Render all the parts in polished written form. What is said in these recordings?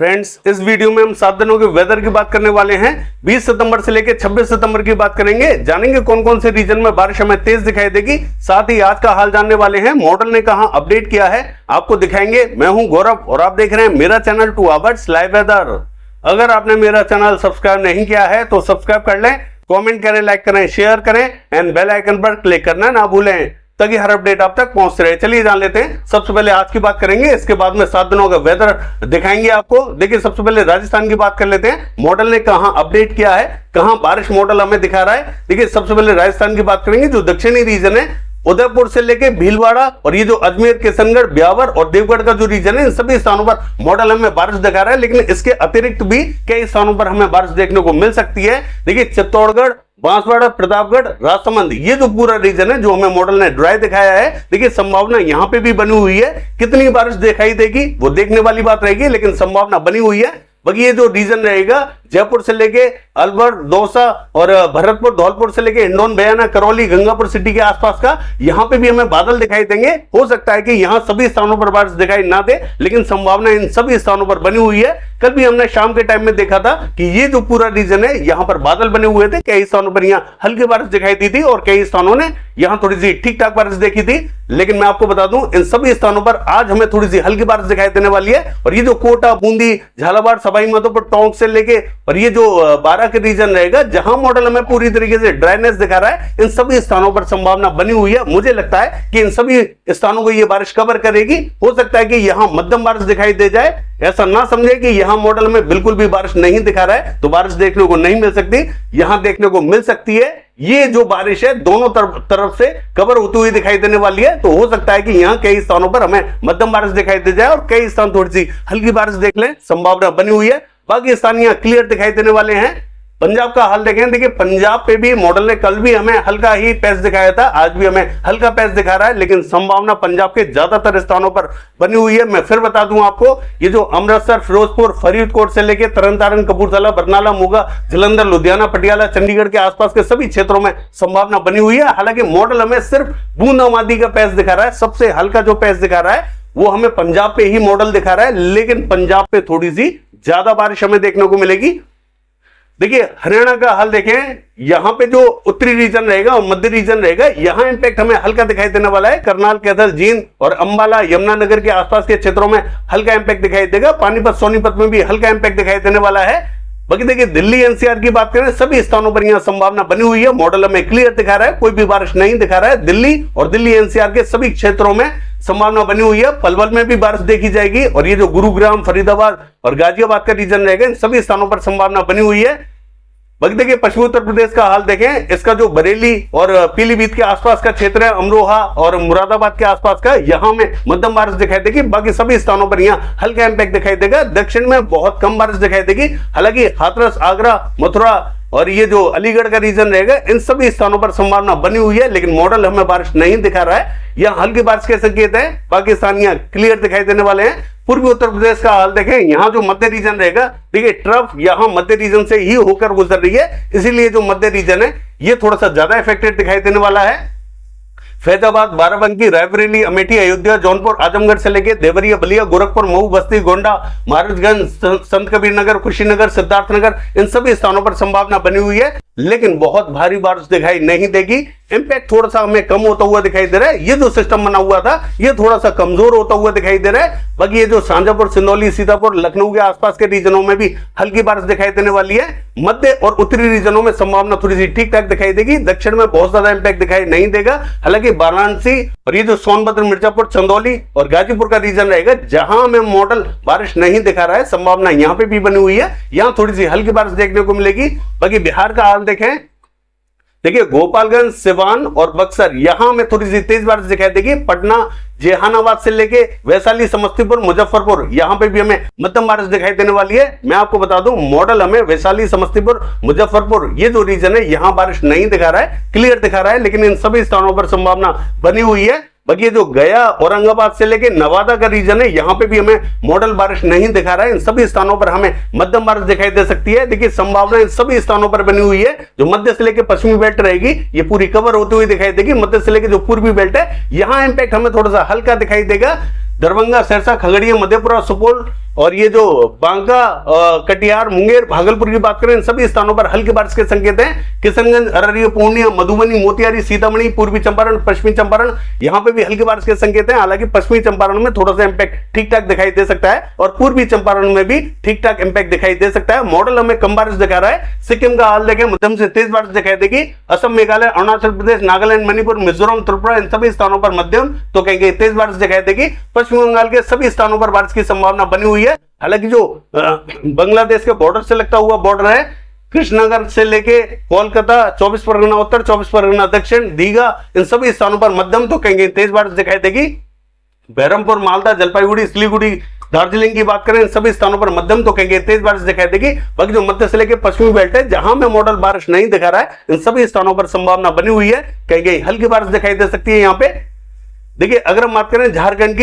Friends, इस video में हम 7 दिनों के वेदर की बात करने वाले हैं। 20 सितंबर से लेकर 26 सितंबर की बात करेंगे। जानेंगे कौन कौन से रीजन में बारिश हमें तेज दिखाई देगी। साथ ही आज का हाल जानने वाले हैं, मॉडल ने कहां अपडेट किया है आपको दिखाएंगे। मैं हूं गौरव और आप देख रहे हैं मेरा चैनल 2 आवर्स लाइव वेदर। अगर आपने मेरा चैनल सब्सक्राइब नहीं किया है तो सब्सक्राइब कर लें, कॉमेंट करें, लाइक करें, शेयर करें एंड बेल आइकन पर क्लिक करना ना भूलें ताकि हर अपडेट आप तक पहुंच रहे। चलिए जान लेते हैं। सबसे पहले आज की बात करेंगे, इसके बाद में 7 दिनों का वेदर दिखाएंगे आपको। देखिए, सबसे पहले राजस्थान की बात कर लेते हैं। मॉडल ने कहां अपडेट किया है, कहां बारिश मॉडल हमें दिखा रहा है। देखिए, सबसे पहले राजस्थान की बात करेंगे। जो दक्षिणी रीजन है, उदयपुर से लेके भीलवाड़ा और ये जो अजमेर, किशनगढ़, ब्यावर और देवगढ़ का जो रीजन है, इन सभी स्थानों पर मॉडल हमें बारिश दिखा रहा है। लेकिन इसके अतिरिक्त भी कई स्थानों पर हमें बारिश देखने को मिल सकती है। देखिए, चित्तौड़गढ़, बांसवाड़ा, प्रतापगढ़, राजसमंद, ये जो पूरा रीजन है जो हमें मॉडल ने ड्राई दिखाया है। देखिए, संभावना यहां पे भी बनी हुई है। कितनी बारिश दिखाई देगी वो देखने वाली बात रहेगी, लेकिन संभावना बनी हुई है। बाकी ये जो रीजन रहेगा, जयपुर से लेके अलवर, दौसा और भरतपुर, धौलपुर से लेके हिंडौन, बयाना, करौली, गंगापुर सिटी के आसपास का, यहां पे भी हमें बादल दिखाई देंगे। हो सकता है कि यहां सभी स्थानों पर बारिश दिखाई ना दे, लेकिन संभावना इन सभी स्थानों पर बनी हुई है। कल भी हमने शाम के टाइम में देखा था कि ये जो पूरा रीजन है, यहां पर बादल बने हुए थे। कई स्थानों पर यहां हल्की बारिश दिखाई दी थी और कई स्थानों ने यहां थोड़ी सी ठीक ठाक बारिश देखी थी। लेकिन मैं आपको बता दूं, इन सभी स्थानों पर आज हमें थोड़ी सी हल्की बारिश दिखाई देने वाली है। और ये जो कोटा, बूंदी, झालावाड़, सवाई माधोपुर, टोंक से लेके और ये जो 12 के रीजन रहेगा, जहां मॉडल हमें पूरी तरीके से ड्राइनेस दिखा रहा है, इन सभी स्थानों पर संभावना बनी हुई है। मुझे लगता है कि इन सभी स्थानों को ये बारिश कवर करेगी। हो सकता है कि यहां मध्यम बारिश दिखाई दे जाए। ऐसा ना समझे कि यहां मॉडल में बिल्कुल भी बारिश नहीं दिखा रहा है तो बारिश देखने को नहीं मिल सकती। यहां देखने को मिल सकती है। ये जो बारिश है दोनों तरफ से कवर होती हुई दिखाई देने वाली है। तो हो सकता है कि यहां कई स्थानों पर हमें मध्यम बारिश दिखाई दे जाए और कई स्थान थोड़ी सी हल्की बारिश देख लें, संभावना बनी हुई है। बाकी स्थान यहां क्लियर दिखाई देने वाले हैं। पंजाब का हाल देखें। देखिए, पंजाब पे भी मॉडल ने कल भी हमें हल्का ही पैच दिखाया था, आज भी हमें हल्का पैच दिखा रहा है, लेकिन संभावना पंजाब के ज्यादातर स्थानों पर बनी हुई है। मैं फिर बता दूं आपको, ये जो अमृतसर, फिरोजपुर, फरीदकोट से लेकर तरनतारन, कपूरथला, बरनाला, मोगा, जलंधर, लुधियाना, पटियाला, चंडीगढ़ के आसपास के सभी क्षेत्रों में संभावना बनी हुई है। हालांकि मॉडल हमें सिर्फ बूंदाबांदी का पैच दिखा रहा है। सबसे हल्का जो पैच दिखा रहा है वो हमें पंजाब पे ही मॉडल दिखा रहा है, लेकिन पंजाब पे थोड़ी सी ज्यादा बारिश हमें देखने को मिलेगी। देखिए, हरियाणा का हाल देखें। यहां पे जो उत्तरी रीजन रहेगा और मध्य रीजन रहेगा, यहां इंपैक्ट हमें हल्का दिखाई देने वाला है। करनाल, कैथल, जींद और अंबाला, यमुनानगर के आसपास के क्षेत्रों में हल्का इंपैक्ट दिखाई देगा। पानीपत, सोनीपत में भी हल्का इंपैक्ट दिखाई देने वाला है। बाकी देखिए, दिल्ली एनसीआर की बात करें, सभी स्थानों पर यहां संभावना बनी हुई है। मॉडल हमें क्लियर दिखा रहा है, कोई भी बारिश नहीं दिखा रहा है। दिल्ली और दिल्ली एनसीआर के सभी क्षेत्रों में संभावना बनी हुई है। पलवल में भी बारिश देखी जाएगी और ये जो गुरुग्राम, फरीदाबाद और गाजियाबाद का रीजन रहेगा, इन सभी स्थानों पर संभावना बनी हुई है। बाकी देखिए, पश्चिमी उत्तर प्रदेश का हाल देखें। इसका जो बरेली और पीलीभीत के आसपास का क्षेत्र है, अमरोहा और मुरादाबाद के आसपास का, यहां में मध्यम बारिश दिखाई देगी। बाकी सभी स्थानों पर यहां हल्का इंपैक्ट दिखाई देगा। दक्षिण में बहुत कम बारिश दिखाई देगी। हालांकि हाथरस, आगरा, मथुरा और ये जो अलीगढ़ का रीजन रहेगा, इन सभी स्थानों पर संभावना बनी हुई है, लेकिन मॉडल हमें बारिश नहीं दिखा रहा है। यहां हल्की बारिश के संकेत है। बाकी स्थान यहां क्लियर दिखाई देने वाले हैं। पूर्वी उत्तर प्रदेश का हाल देखें। यहां जो मध्य रीजन रहेगा, देखिए ट्रफ यहां मध्य रीजन से ही होकर गुजर रही है, इसीलिए जो मध्य रीजन है ये थोड़ा सा ज्यादा इफेक्टेड दिखाई देने वाला है। फैजाबाद, बाराबंकी, रायबरेली, अमेठी, अयोध्या, जौनपुर, आजमगढ़ से लेकर देवरिया, बलिया, गोरखपुर, मऊ, बस्ती, गोंडा, महाराजगंज, संत कबीर नगर, कुशीनगर, सिद्धार्थनगर, इन सभी स्थानों पर संभावना बनी हुई है, लेकिन बहुत भारी बारिश दिखाई नहीं देगी। इंपैक्ट थोड़ा सा हमें कम होता हुआ दिखाई दे रहा है। ये जो सिस्टम बना हुआ था ये थोड़ा सा कमजोर होता हुआ दिखाई दे रहा है। बाकी ये जो शाहजहांपुर, सिंदौली, सीतापुर, लखनऊ के आसपास के रीजनों में भी हल्की बारिश दिखाई देने वाली है। मध्य और उत्तरी रीजनों में संभावना थोड़ी सी ठीक ठाक दिखाई देगी। दक्षिण में बहुत ज्यादा इंपैक्ट दिखाई नहीं देगा। हालांकि वाराणसी और ये जो सोनभद्र, मिर्जापुर, चंदौली और गाजीपुर का रीजन रहेगा, जहां हमें मॉडल बारिश नहीं दिखा रहा है, संभावना यहां पे भी बनी हुई है। यहां थोड़ी सी हल्की बारिश देखने को मिलेगी। बाकी बिहार का हाल देखें। देखिए, गोपालगंज, सिवान और बक्सर, यहां में थोड़ी सी तेज बारिश दिखाई देगी। पटना, जहानाबाद से लेके वैशाली, समस्तीपुर, मुजफ्फरपुर, यहां पे भी हमें मध्यम बारिश दिखाई देने वाली है। मैं आपको बता दूं, मॉडल हमें वैशाली, समस्तीपुर, मुजफ्फरपुर, ये जो रीजन है यहां बारिश नहीं दिखा रहा है, क्लियर दिखा रहा है, लेकिन इन सभी स्थानों पर संभावना बनी हुई है। बाकी ये जो गया, औरंगाबाद से लेके नवादा का रीजन है, यहां पे भी हमें मॉडल बारिश नहीं दिखा रहा है। इन सभी स्थानों पर हमें मध्यम बारिश दिखाई दे सकती है। देखिए, संभावना इन सभी स्थानों पर बनी हुई है। जो मध्य से लेके पश्चिमी बेल्ट रहेगी ये पूरी कवर होती हुई दिखाई देगी। मध्य से लेके जो पूर्वी बेल्ट है, यहां इंपैक्ट हमें थोड़ा सा हल्का दिखाई देगा। दरभंगा, सिरसा, खगड़िया, मधेपुरा, सुपौल और ये जो बांका, कटिहार, मुंगेर, भागलपुर की बात करें, इन सभी स्थानों पर हल्की बारिश के संकेत हैं। किशनगंज, अररिया, पूर्णिया, मधुबनी, मोतिहारी, सीतामढ़ी, पूर्वी चंपारण, पश्चिमी चंपारण, यहाँ पे भी हल्की बारिश के संकेत हैं। हालांकि पश्चिमी चंपारण में थोड़ा सा इंपैक्ट ठीक ठाक दिखाई दे सकता है और पूर्वी चंपारण में भी ठीक ठाक इंपैक्ट दिखाई दे सकता है। मॉडल हमें कम बारिश दिखा रहा है। सिक्किम का हाल देखें, मध्यम से तेज बारिश दिखाई देगी। असम, मेघालय, अरुणाचल प्रदेश, नागालैंड, मणिपुर, मिजोरम, त्रिपुरा, इन सभी स्थानों पर मध्यम तो कहेंगे तेज बारिश दिखाई देगी। पश्चिम बंगाल के सभी स्थानों पर बारिश की संभावना बनी हुई है। हालांकि जो बांग्लादेश के बॉर्डर से लगता हुआ बॉर्डर है, कृष्णनगर से लेके कोलकाता, 24 परगना उत्तर, 24 परगना दक्षिण, दीघा, इन सभी स्थानों पर मध्यम तो कहेंगे तेज बारिश दिखाई देगी। बहरमपुर, मालदा, जलपाईगुड़ी, सिलीगुड़ी, दार्जिलिंग की बात करें, इन सभी स्थानों पर मध्यम तो कहेंगे तेज बारिश दिखाई देगी। बाकी जो मध्य से लेकर पश्चिमी बेल्ट है, जहां में मॉडल बारिश नहीं दिखा रहा है, इन सभी स्थानों पर संभावना बनी हुई है, कहेंगे हल्की बारिश दिखाई दे सकती है। यहाँ पे देखिए, अगर हम बात करें झारखंड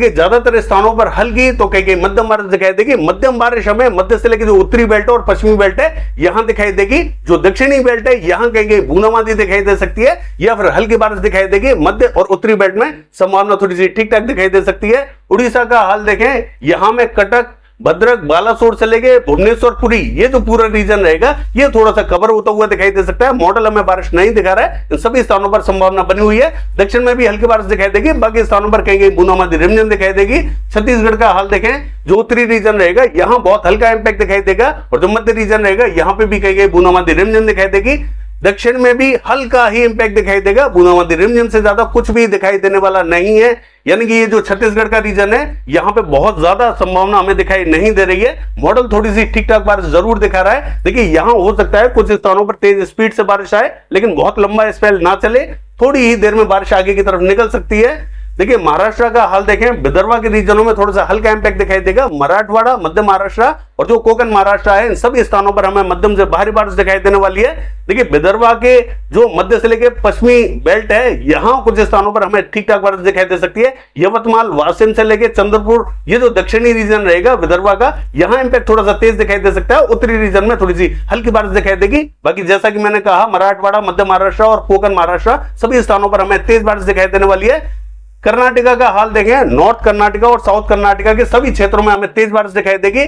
के ज्यादातर स्थानों पर हल्की तो कहेंगे मध्यम बारिश दिखाई देगी। मध्यम बारिश हमें मध्य से लेकर जो उत्तरी बेल्ट और पश्चिमी बेल्ट है, यहां दिखाई देगी। जो दक्षिणी बेल्ट है, यहां कहेंगे बूंदाबांदी दिखाई दे सकती है या फिर हल्की बारिश दिखाई देगी। मध्य और उत्तरी बेल्ट में संभावना थोड़ी सी ठीक ठाक दिखाई दे सकती है। उड़ीसा का हाल देखें, यहां में कटक, भद्रक, बालासोर से लेके भुवनेश्वर, पुरी, ये जो पूरा रीजन रहेगा, ये थोड़ा सा कवर होता हुआ दिखाई दे सकता है। मॉडल हमें बारिश नहीं दिखा रहा है। इन सभी स्थानों पर संभावना बनी हुई है। दक्षिण में भी हल्की बारिश दिखाई देगी। बाकी स्थानों पर कहेंगे बूंदाबांदी रिमझिम दिखाई देगी। छत्तीसगढ़ का हाल देखें, जो उत्तरी रीजन रहेगा, यहां बहुत हल्का इंपैक्ट दिखाई देगा और जो मध्य रीजन रहेगा, यहां पे भी कहेंगे बूंदाबांदी रिमझिम दिखाई देगी। दक्षिण में भी हल्का ही इंपैक्ट दिखाई देगा। बूंदाबांदी रिमझिम से ज्यादा कुछ भी दिखाई देने वाला नहीं है। यानी कि ये जो छत्तीसगढ़ का रीजन है, यहाँ पे बहुत ज्यादा संभावना हमें दिखाई नहीं दे रही है। मॉडल थोड़ी सी ठीक ठाक बारिश जरूर दिखा रहा है। देखिए, यहाँ हो सकता है कुछ स्थानों पर तेज स्पीड से बारिश आए, लेकिन बहुत लंबा स्पेल ना चले, थोड़ी ही देर में बारिश आगे की तरफ निकल सकती है। देखिए, महाराष्ट्र का हाल देखें, विदर्भा के रीजनों में थोड़ा सा हल्का इंपैक्ट दिखाई देगा। मराठवाड़ा, मध्य महाराष्ट्र और जो कोकण महाराष्ट्र है, इन सभी स्थानों पर हमें मध्यम से भारी बारिश दिखाई देने वाली है। देखिए, विदर्भा के जो मध्य से लेकर पश्चिमी बेल्ट है, यहां कुछ स्थानों पर हमें ठीक ठाक बारिश दिखाई दे सकती है। यवतमाल, वाशिम से लेकर चंद्रपुर, ये जो दक्षिणी रीजन रहेगा विदर्भा का, यहां इंपैक्ट थोड़ा सा तेज दिखाई दे सकता है। उत्तरी रीजन में थोड़ी सी हल्की बारिश दिखाई देगी। बाकी जैसा कि मैंने कहा, मराठवाड़ा, मध्य महाराष्ट्र और कोकण महाराष्ट्र, सभी स्थानों पर हमें तेज बारिश दिखाई देने वाली है। कर्नाटका का हाल देखें, नॉर्थ कर्नाटका और साउथ कर्नाटका के सभी क्षेत्रों में हमें तेज बारिश दिखाई देगी।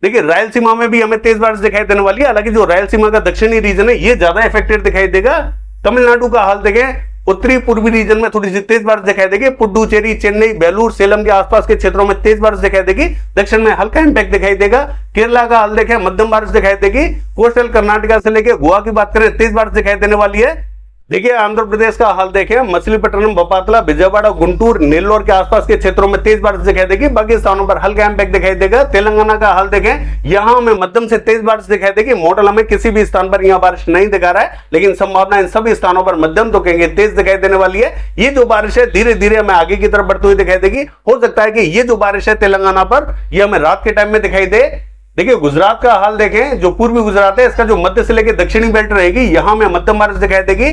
देखिए, रायलसीमा में भी हमें तेज बारिश दिखाई देने वाली है। हालांकि जो रायलसीमा का दक्षिणी रीजन है, ये ज्यादा इफेक्टेड दिखाई देगा। तमिलनाडु का हाल देखें, उत्तरी पूर्वी रीजन में थोड़ी सी तेज बारिश दिखाई देगी। पुडुचेरी, चेन्नई, बेलूर, सेलम के आसपास के क्षेत्रों में तेज बारिश दिखाई देगी। दक्षिण में हल्का इंपैक्ट दिखाई देगा। केरला का हाल देखें, मध्यम बारिश दिखाई देगी। कोस्टल कर्नाटका से लेकर गोवा की बात करें, तेज बारिश दिखाई देने वाली है। देखिए, आंध्र प्रदेश का हाल देखें, मछलीपट्टनम, बपातला, विजयवाड़ा, गुंटूर, नेल्लोर के आसपास के क्षेत्रों में तेज बारिश दिखाई देगी। बाकी स्थानों पर हल्का इंपैक्ट दिखाई देगा। तेलंगाना का हाल देखें, यहां हमें मध्यम से तेज बारिश दिखाई देगी। मॉडल हमें किसी भी स्थान पर यहां बारिश नहीं दिखा रहा है, लेकिन संभावना इन सभी स्थानों पर मध्यम तो कहेंगे तेज दिखाई देने वाली है। ये जो बारिश है, धीरे धीरे हमें आगे की तरफ बढ़ती हुई दिखाई देगी। हो सकता है कि ये जो बारिश है तेलंगाना पर, ये हमें रात के टाइम में दिखाई दे। देखिए, गुजरात का हाल देखें, जो पूर्वी गुजरात है, इसका जो मध्य से लेकर दक्षिणी बेल्ट रहेगी, यहां में मध्यम बारिश दिखाई देगी।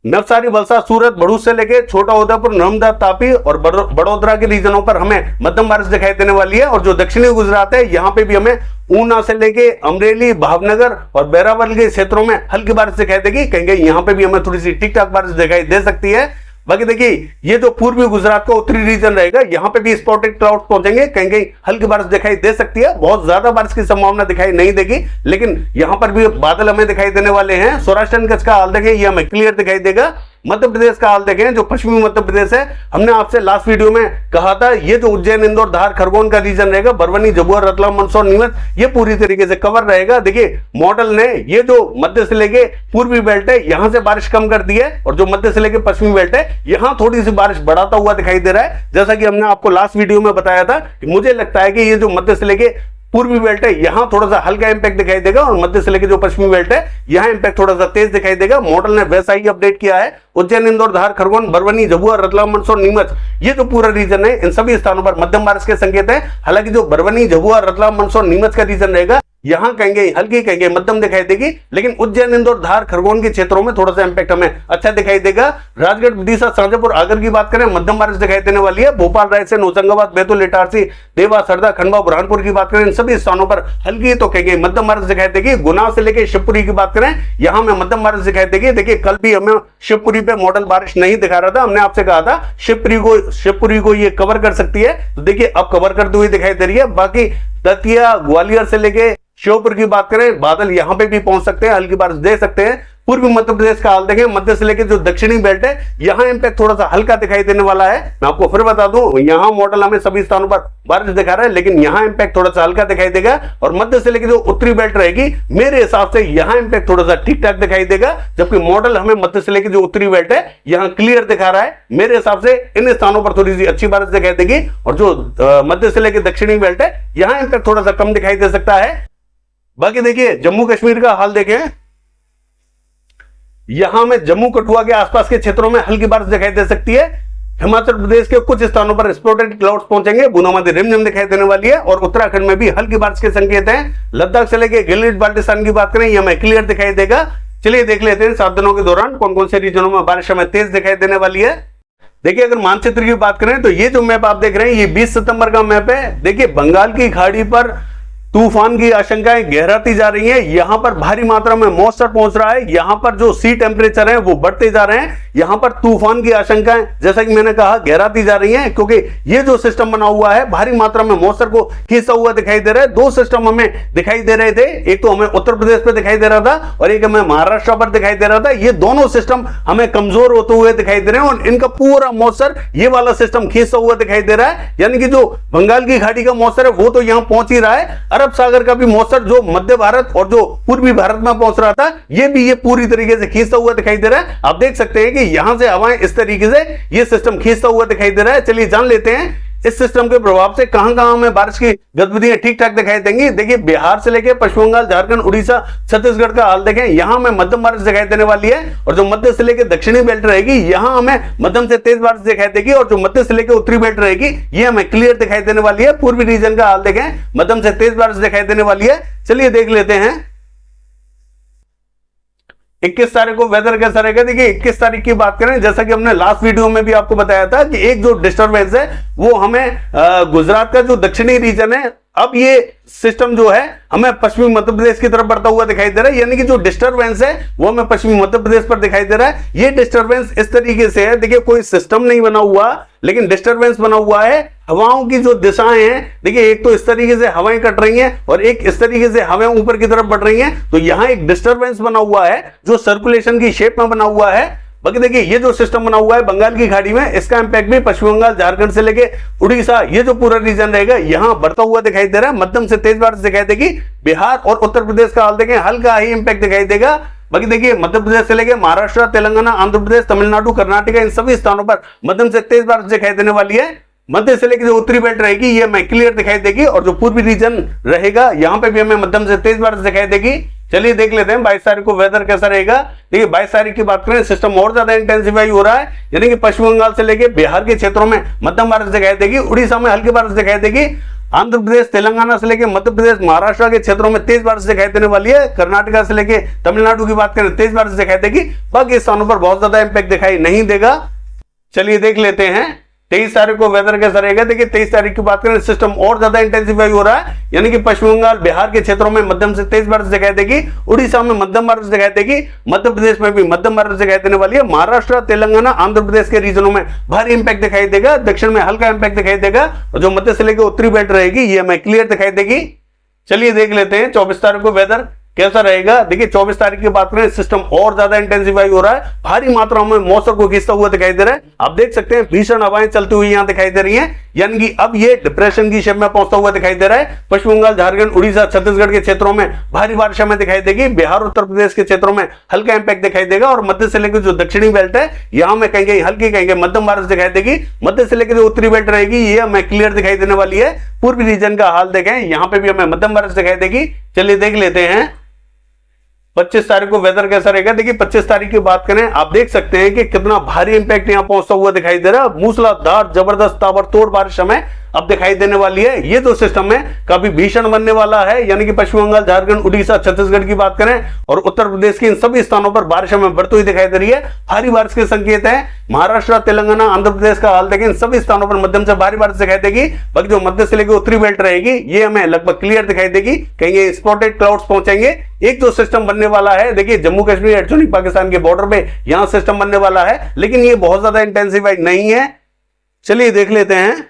नवसारी, वलसाड, सूरत, भरूच से लेके छोटा उदयपुर, नर्मदा, तापी और बड़ोदरा के रीजनों पर हमें मध्यम बारिश दिखाई देने वाली है। और जो दक्षिणी गुजरात है, यहाँ पे भी हमें ऊना से लेके अमरेली, भावनगर और बैरावल के क्षेत्रों में हल्की बारिश दिखाई देगी। कहेंगे यहाँ पे भी हमें थोड़ी सी ठीक ठाक बारिश दिखाई दे सकती है। बाकी देखिए, ये जो पूर्वी गुजरात का उत्तरी रीजन रहेगा, यहाँ पे भी स्पॉटेड क्लाउड पहुंचेंगे। कहीं हल्की बारिश दिखाई दे सकती है। बहुत ज्यादा बारिश की संभावना दिखाई नहीं देगी, लेकिन यहाँ पर भी बादल हमें दिखाई देने वाले हैं। सौराष्ट्र कच्छ का हाल देखें, ये हमें क्लियर दिखाई देगा। मध्य प्रदेश का हाल देखें, जो पश्चिमी मध्य प्रदेश है, हमने आपसे लास्ट वीडियो में कहा था, ये जो उज्जैन, इंदौर, धार, खरगोन का रीजन रहेगा, बरवनी, झबुआ, रतलाम, मंदसौर, नीमच, ये पूरी तरीके से कवर रहेगा। देखिए, मॉडल ने ये जो मध्य से लेके पूर्वी बेल्ट है, यहां से बारिश कम कर दी है, और जो मध्य से लेके पश्चिमी बेल्ट है, यहां थोड़ी सी बारिश बढ़ाता हुआ दिखाई दे रहा है। जैसा कि हमने आपको लास्ट वीडियो में बताया था कि मुझे लगता है कि ये जो मध्य से लेके पूर्वी बेल्ट है, यहां थोड़ा सा हल्का इंपैक्ट दिखाई देगा, और मध्य से लेकर जो पश्चिमी बेल्ट है, यहां इंपैक्ट थोड़ा सा तेज दिखाई देगा। मॉडल ने वैसा ही अपडेट किया है। उज्जैन, इंदौर, धार, खरगोन, बरवनी, झबुआ, रतलाम, मंदसौर, नीमच, ये जो पूरा रीजन है, इन सभी स्थानों पर मध्यम बारिश के संकेत है। हालांकि जो बरवनी, झबुआ, रतलाम, मंदसौर, नीमच का रीजन रहेगा, यहां कहेंगे हल्की, कहेंगे मध्यम दिखाई देगी। लेकिन उज्जैन, इंदौर, धार, खरगोन के क्षेत्रों में थोड़ा सा इंपैक्ट हमें अच्छा दिखाई देगा। राजगढ़, विदिशा, शाजापुर, आगर की बात करें, मध्यम बारिश दिखाई देने वाली है। भोपाल, रायसेन, होशंगाबाद, बैतूल, इटारसी, देवास, हरदा, खंडवा, बुरहानपुर की बात करें, इन सभी स्थानों पर हल्की तो कहेंगे मध्यम बारिश दिखाई देगी। गुना से लेकर शिवपुरी की बात करें, यहां में मध्यम बारिश दिखाई देगी। देखिए, कल भी हमें शिवपुरी पे मॉडल बारिश नहीं दिखा रहा था, हमने आपसे कहा था शिवपुरी को ये कवर कर सकती है, तो देखिए अब कवर करते हुए दिखाई दे रही है। बाकी दतिया ग्वालियर से लेके श्योपुर की बात करें, बादल यहां पे भी पहुंच सकते हैं, हल्की बारिश दे सकते हैं। पूर्वी मध्य प्रदेश का हाल देखें, मध्य से लेकर जो दक्षिणी बेल्ट है यहां इंपैक्ट थोड़ा सा हल्का दिखाई देने वाला है। मैं आपको फिर बता दूं, यहां मॉडल हमें सभी स्थानों पर बारिश दिखा रहा है, लेकिन यहां इंपैक्ट थोड़ा सा हल्का दिखाई देगा। और मध्य से लेकर जो उत्तरी बेल्ट रहेगी, मेरे हिसाब से यहां इंपैक्ट थोड़ा सा ठीक ठाक दिखाई देगा, जबकि मॉडल हमें मध्य से लेकर जो उत्तरी बेल्ट है यहां क्लियर दिखा रहा है। मेरे हिसाब से इन स्थानों पर थोड़ी सी अच्छी बारिश दिखाई देगी, और जो मध्य से लेकर दक्षिणी बेल्ट है यहां इंपैक्ट थोड़ा सा कम दिखाई दे सकता है। बाकी देखिए जम्मू कश्मीर का हाल देखें, यहां में जम्मू कठुआ के आसपास के क्षेत्रों में हल्की बारिश दिखाई दे सकती है। हिमाचल प्रदेश के कुछ स्थानों पर स्पॉटेड क्लाउड्स पहुंचेंगे, बूंदाबांदी रिमझिम दिखाई देने वाली है, और उत्तराखंड में भी हल्की बारिश के संकेत हैं। लद्दाख से लेकर गिलगित बाल्टिस्तान की बात करें, यह हमें क्लियर दिखाई देगा। चलिए देख लेते हैं 7 दिनों के दौरान कौन कौन से रीजनों में बारिश हमें तेज दिखाई देने वाली है। देखिए अगर मानचित्र की बात करें तो ये जो मैप आप देख रहे हैं ये 20 सितंबर का मैप है। देखिए बंगाल की खाड़ी पर तूफान की आशंकाएं गहराती जा रही हैं, यहां पर भारी मात्रा में मॉइस्चर पहुंच रहा है, यहां पर जो सी टेम्परेचर है वो बढ़ते जा रहे हैं, यहां पर तूफान की आशंकाएं जैसा कि मैंने कहा गहराती जा रही हैं, क्योंकि ये जो सिस्टम बना हुआ है भारी मात्रा में मॉइस्चर को खींचता हुआ दिखाई दे रहा है। 2 सिस्टम हमें दिखाई दे रहे थे, एक तो हमें उत्तर प्रदेश पे दिखाई दे रहा था और एक हमें महाराष्ट्र पर दिखाई दे रहा था। ये दोनों सिस्टम हमें कमजोर होते हुए दिखाई दे रहे हैं और इनका पूरा मॉइस्चर ये वाला सिस्टम खींचता हुआ दिखाई दे रहा है। यानी कि जो बंगाल की खाड़ी का मॉइस्चर है वो तो यहां पहुंच ही रहा है, अरब सागर का भी मॉइस्चर जो मध्य भारत और जो पूर्वी भारत में पहुंच रहा था ये पूरी तरीके से खींचता हुआ दिखाई दे रहा है। आप देख सकते हैं कि यहां से हवाएं इस तरीके से ये सिस्टम खींचता हुआ दिखाई दे रहा है। चलिए जान लेते हैं इस सिस्टम के प्रभाव से कहां-कहां में बारिश की गतिविधियां ठीक ठाक दिखाई देंगी। देखिए बिहार से लेकर पश्चिम बंगाल, झारखंड, उड़ीसा, छत्तीसगढ़ का हाल देखें, यहां में मध्यम बारिश दिखाई देने वाली है, और जो मध्य से लेकर दक्षिणी बेल्ट रहेगी यहां हमें मध्यम से तेज बारिश दिखाई देगी, और जो मध्य से लेकर उत्तरी बेल्ट रहेगी ये हमें क्लियर दिखाई देने वाली है। पूर्वी रीजन का हाल देखें, मध्यम से तेज बारिश दिखाई देने वाली है। चलिए देख लेते हैं 21 तारीख को वेदर कैसा रहेगा। देखिए 21 तारीख की बात करें, जैसा कि हमने लास्ट वीडियो में भी आपको बताया था कि एक जो डिस्टर्बेंस है वो हमें गुजरात का जो दक्षिणी रीजन है, अब ये सिस्टम जो है हमें पश्चिमी मध्य प्रदेश की तरफ बढ़ता हुआ दिखाई दे रहा है, यानी कि जो डिस्टर्बेंस है वो हमें पश्चिमी मध्य प्रदेश पर दिखाई दे रहा है। ये डिस्टर्बेंस इस तरीके से है, देखिए कोई सिस्टम नहीं बना हुआ लेकिन डिस्टर्बेंस बना हुआ है। हवाओं की जो दिशाएं हैं, देखिए एक तो इस तरीके से हवाएं कट रही हैं और एक इस तरीके से हवाएं ऊपर की तरफ बढ़ रही हैं, तो यहां एक डिस्टर्बेंस बना हुआ है जो सर्कुलेशन की शेप में बना हुआ है। बाकी देखिए ये जो सिस्टम बना हुआ है बंगाल की खाड़ी में, इसका इंपैक्ट भी पश्चिम बंगाल, झारखंड से लेके उड़ीसा, ये जो पूरा रीजन रहेगा यहां बढ़ता हुआ दिखाई दे रहा है। मध्यम से तेज बारिश दिखाई देगी। बिहार और उत्तर प्रदेश का हाल देखें, हल्का ही इंपैक्ट दिखाई देगा। बाकी देखिए मध्य प्रदेश से लेके महाराष्ट्र, तेलंगाना, आंध्र प्रदेश, तमिलनाडु, कर्नाटक, इन सभी स्थानों पर मध्यम से तेज बारिश दिखाई देने वाली है। मध्य से लेकर जो उत्तरी बेल्ट रहेगी ये हमें क्लियर दिखाई देगी, और जो पूर्वी रीजन रहेगा यहां पे भी हमें मध्यम से तेज बारिश दिखाई देगी। चलिए देख लेते हैं 22 तारीख को वेदर कैसा रहेगा। देखिए 22 तारीख की बात करें, सिस्टम और ज्यादा इंटेंसिफाई हो रहा है, यानी कि पश्चिम बंगाल से लेकर बिहार के क्षेत्रों में मध्यम बारिश दिखाई देगी, उड़ीसा में हल्की बारिश दिखाई देगी, आंध्र प्रदेश, तेलंगाना से लेकर मध्य प्रदेश, महाराष्ट्र के क्षेत्रों में तेज बारिश दिखाई देने वाली है। कर्नाटक से लेकर तमिलनाडु की बात करें तेज बारिश दिखाई देगी। बाकी स्थानों पर बहुत ज्यादा इंपैक्ट दिखाई नहीं देगा। चलिए देख लेते हैं 23 तारीख को वेदर कैसा रहेगा। देखिए 23 तारीख की बात करें, सिस्टम और ज्यादा इंटेंसिफाई हो रहा है, यानी कि पश्चिम बंगाल, बिहार के क्षेत्रों में मध्यम से तेज बारिश दिखाई देगी, उड़ीसा में मध्यम बारिश दिखाई देगी, मध्य प्रदेश में भी मध्यम बारिश दिखाई देने वाली है। महाराष्ट्र, तेलंगाना, आंध्र प्रदेश के रीजनों में भारी इंपैक्ट दिखाई देगा, दक्षिण में हल्का इंपैक्ट दिखाई देगा, और जो मध्य से लेकर उत्तरी बेल्ट रहेगी ये हमें क्लियर दिखाई देगी। चलिए देख लेते हैं 24 तारीख को वेदर कैसा रहेगा। देखिए 24 तारीख की बात करें, सिस्टम और ज्यादा इंटेंसिफाई हो रहा है, भारी मात्रा में मौसम को खींचता हुआ दिखाई दे रहा है। आप देख सकते हैं भीषण हवाएं चलती हुई यहां दिखाई दे रही हैं, यानी कि अब ये डिप्रेशन की शेप में पहुंचता हुआ दिखाई दे रहा है। पश्चिम बंगाल, झारखंड, उड़ीसा, छत्तीसगढ़ के क्षेत्रों में भारी बारिश हमें दिखाई देगी। बिहार, उत्तर प्रदेश के क्षेत्रों में हल्का इंपैक्ट दिखाई देगा, और मध्य से लेकर जो दक्षिणी बेल्ट है यहां में कहीं हल्की कहीं मध्यम बारिश दिखाई देगी। मध्य से लेकर जो उत्तरी बेल्ट रहेगी ये हमें क्लियर दिखाई देने वाली है। पूर्वी रीजन का हाल देखें, यहां पे भी हमें मध्यम बारिश दिखाई देगी। चलिए देख लेते हैं 25 तारीख को वेदर कैसा रहेगा। देखिए 25 तारीख की बात करें, आप देख सकते हैं कि कितना भारी इंपैक्ट यहां पहुंचता हुआ दिखाई दे रहा है। मूसलाधार जबरदस्त ताबड़तोड़ बारिश हमें अब दिखाई देने वाली है। ये जो सिस्टम है काफी भीषण बनने वाला है, यानी कि पश्चिम बंगाल, झारखंड, उड़ीसा, छत्तीसिगढ़ की बात करें और उत्तर प्रदेश के इन सभी स्थानों पर बारिश हमें बढ़ती हुई दिखाई दे रही है। भारी बारिश के संकेत हैं। महाराष्ट्र, तेलंगाना, आंध्र प्रदेश का हाल देखें, इन सभी स्थानों पर मध्यम से भारी बारिश दिखाई देगी। बाकी जो मध्य से लेकर उत्तरी बेल्ट रहेगी ये हमें लगभग क्लियर दिखाई देगी, कहीं स्पॉटेड क्लाउड्स पहुंचेंगे। एक जो सिस्टम बनने वाला है, देखिए जम्मू कश्मीर एक्चुअली पाकिस्तान के बॉर्डर पे यहां सिस्टम बनने वाला है, लेकिन ये बहुत ज्यादा इंटेंसिफाइड नहीं है। चलिए देख लेते हैं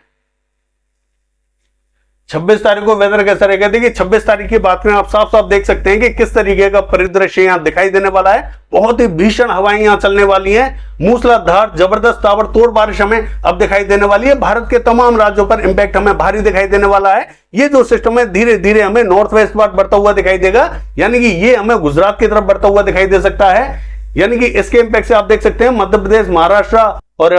26 तारीख को वेदर कैसा रहेगा। देखिए 26 तारीख की बात में आप साफ साफ देख सकते हैं कि किस तरीके का परिदृश्य यहां दिखाई देने वाला है। बहुत ही भीषण हवाएं यहां चलने वाली हैं, मूसलाधार जबरदस्त ताबड़तोड़ बारिश हमें अब दिखाई देने वाली है। भारत के तमाम राज्यों पर इंपैक्ट हमें भारी दिखाई देने वाला है। ये जो सिस्टम है धीरे धीरे हमें नॉर्थ वेस्ट पार्ट बढ़ता हुआ दिखाई देगा, यानी कि ये हमें गुजरात की तरफ बढ़ता हुआ दिखाई दे सकता है। यानी कि इसके इंपैक्ट से आप देख सकते हैं मध्य प्रदेश, महाराष्ट्र और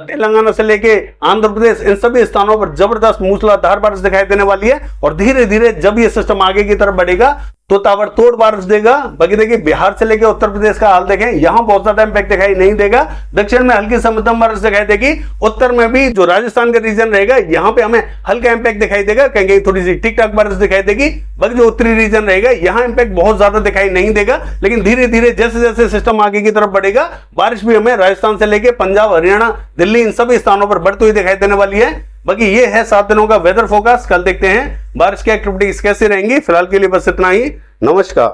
तेलंगाना से लेके आंध्र प्रदेश, इन सभी स्थानों पर जबरदस्त मूसलाधार बारिश दिखाई देने वाली है। और धीरे धीरे जब ये सिस्टम आगे की तरफ बढ़ेगा तो ताबड़तोड़ बारिश देगा। बाकी देखिए बिहार से लेकर उत्तर प्रदेश का हाल देखें, यहां बहुत ज्यादा इंपैक्ट दिखाई नहीं देगा। दक्षिण में हल्की से मध्यम बारिश दिखाई देगी। उत्तर में भी जो राजस्थान का रीजन रहेगा यहां पे हमें हल्का इंपैक्ट दिखाई देगा, कहीं थोड़ी सी ठीक ठाक बारिश दिखाई देगी। बाकी जो उत्तरी रीजन रहेगा यहां इंपैक्ट बहुत ज्यादा दिखाई नहीं देगा, लेकिन धीरे धीरे जैसे जैसे सिस्टम आगे की तरफ बढ़ेगा बारिश भी हमें राजस्थान से लेकर पंजाब, हरियाणा, दिल्ली, इन सभी स्थानों पर बढ़ती हुई दिखाई देने वाली है। बाकी ये है 7 दिनों का वेदर फोरकास्ट। कल देखते हैं बारिश की एक्टिविटीज कैसी रहेंगी। फिलहाल के लिए बस इतना ही। नमस्कार।